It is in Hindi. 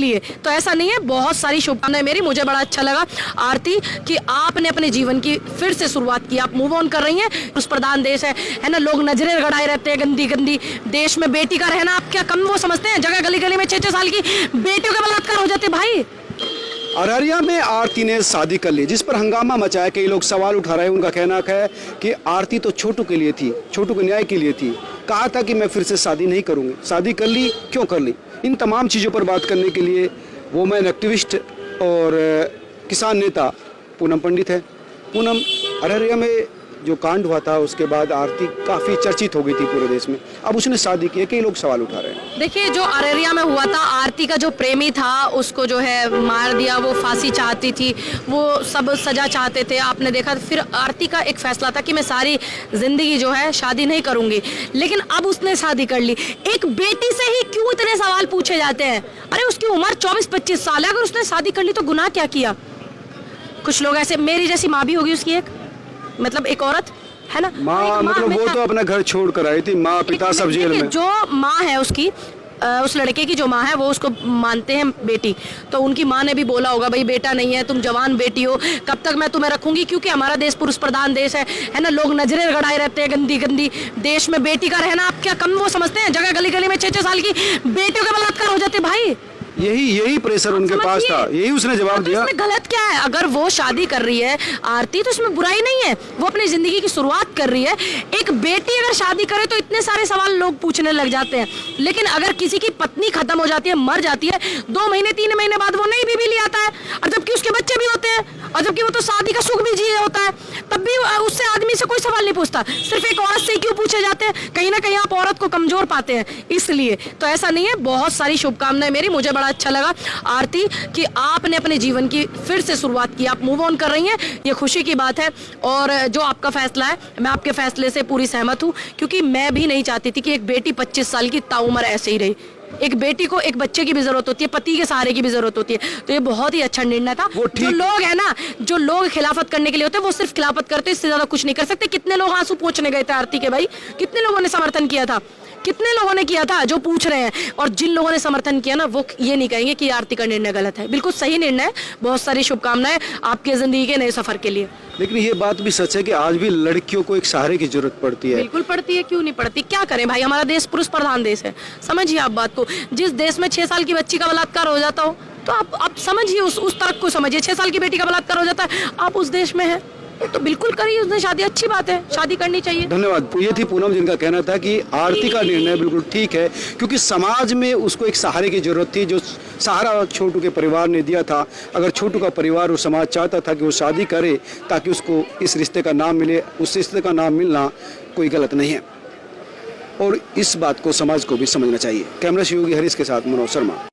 इसलिए तो ऐसा नहीं है। बहुत सारी शुभकामनाएं मेरी, मुझे बड़ा अच्छा लगा आरती कि आपने अपने जीवन की फिर से शुरुआत की, आप मूव ऑन कर रही हैं। पुरुष प्रधान देश है ना, लोग नजरें गड़ाए रहते हैं गंदी गंदी। देश में बेटी का रहना आप क्या कम वो समझते हैं? जगह गली गली में 6-6 साल की बेटियों के बलात्कार हो जाते भाई। अररिया में आरती ने शादी कर ली, जिस पर हंगामा मचाया। कई लोग सवाल उठा रहे हैं। उनका कहना है कि आरती तो छोटू के लिए थी, छोटू के न्याय के लिए थी। कहा था कि मैं फिर से शादी नहीं करूंगी, शादी कर ली, क्यों कर ली? इन तमाम चीज़ों पर बात करने के लिए वुमेन एक्टिविस्ट और किसान नेता पूनम पंडित है। पूनम, अररिया में जो कांड हुआ था उसके बाद आरती काफ़ी चर्चित हो गई थी पूरे देश में। अब उसने शादी की है, कई लोग सवाल उठा रहे हैं। देखिए, जो अररिया में हुआ था, आरती का जो प्रेमी था उसको जो है मार दिया, वो फांसी चाहती थी, वो सब सजा चाहते थे, आपने देखा। फिर आरती का एक फैसला था कि मैं सारी जिंदगी जो है शादी नहीं करूंगी, लेकिन अब उसने शादी कर ली। एक बेटी से ही क्यों इतने सवाल पूछे जाते हैं? अरे उसकी उम्र 24-25 साल है, अगर उसने शादी कर ली तो गुनाह क्या किया? कुछ लोग ऐसे, मेरी जैसी माँ भी होगी उसकी, एक मतलब एक औरत है ना, माँ मतलब वो तो अपना घर छोड़ कर आई थी, माँ पिता सब जेल में। जो माँ है उसकी, उस लड़के की जो माँ है, वो उसको मानते हैं बेटी, तो उनकी माँ ने भी बोला होगा भाई बेटा नहीं है, तुम जवान बेटी हो, कब तक मैं तुम्हें रखूंगी? क्योंकि हमारा देश पुरुष प्रधान देश है ना, लोग नजरें गड़ाए रहते हैं गंदी गंदी। देश में बेटी का रहना आप क्या कम वो समझते हैं? जगह गली गली में 6-6 साल की बेटियों के बलात्कार हो जाते भाई। यही प्रेशर उनके पास था, यही उसने जवाब दिया। इसमें गलत क्या है? अगर वो शादी कर रही है आरती तो इसमें बुराई नहीं है, वो अपनी जिंदगी की शुरुआत कर रही है। एक बेटी अगर शादी करे तो इतने सारे सवाल लोग पूछने लग जाते हैं, लेकिन अगर किसी की पत्नी खत्म हो जाती है, मर जाती है, 2 महीने 3 महीने बाद वो नई बीवी ले आता है, और जबकि उसके बच्चे भी होते हैं, और जबकि वो तो शादी का सुख भी जी होता है, तब भी उससे आदमी से कोई सवाल नहीं पूछता। सिर्फ एक औरत से ही क्यों पूछे जाते हैं? कहीं ना कहीं आप औरत को कमजोर पाते हैं, इसलिए तो ऐसा नहीं है। बहुत सारी शुभकामनाएं मेरी, मुझे बड़ा अच्छा लगा आरती कि आपने अपने जीवन की फिर से शुरुआत की, आप मूव ऑन कर रही हैं, ये खुशी की बात है। और जो आपका फैसला है, मैं आपके फैसले से पूरी सहमत हूं, क्योंकि मैं भी नहीं चाहती थी कि एक बेटी 25 साल की ताउम्र ऐसे ही रही। एक बेटी को एक बच्चे की भी जरूरत होती है, पति के सहारे की भी जरूरत होती है, तो ये बहुत ही अच्छा निर्णय था। जो लोग है ना, जो लोग खिलाफत करने के लिए होते हैं, वो सिर्फ खिलाफत करते हैं, इससे ज्यादा कुछ नहीं कर सकते। कितने लोग आंसू पोंछने गए थे आरती के भाई, कितने लोगों ने समर्थन किया था, कितने लोगों ने किया था, जो पूछ रहे हैं। और जिन लोगों ने समर्थन किया ना, वो ये नहीं कहेंगे कि आरती का निर्णय गलत है, बिल्कुल सही निर्णय है। बहुत सारी शुभकामनाएं आपके जिंदगी के नए सफर के लिए। लेकिन ये बात भी सच है कि आज भी लड़कियों को एक सहारे की जरूरत पड़ती है। बिल्कुल पड़ती है, क्यों नहीं पड़ती? क्या करें भाई, हमारा देश पुरुष प्रधान देश है। समझिए आप बात को, जिस देश में 6 साल की बच्ची का बलात्कार हो जाता हो, तो आप समझिए, उस तर्क को समझिए। 6 साल की बेटी का बलात्कार हो जाता है, आप उस देश में है, तो बिल्कुल करिए उसने शादी, अच्छी बात है, शादी करनी चाहिए। धन्यवाद। ये थी पूनम, जिनका कहना था कि आरती का निर्णय बिल्कुल ठीक है, क्योंकि समाज में उसको एक सहारे की जरूरत थी, जो सहारा छोटू के परिवार ने दिया था। अगर छोटू का परिवार और समाज चाहता था कि वो शादी करे ताकि उसको इस रिश्ते का नाम मिले, उस रिश्ते का नाम मिलना कोई गलत नहीं है, और इस बात को समाज को भी समझना चाहिए। कैमरा सहयोगी हरीश के साथ मनोज शर्मा।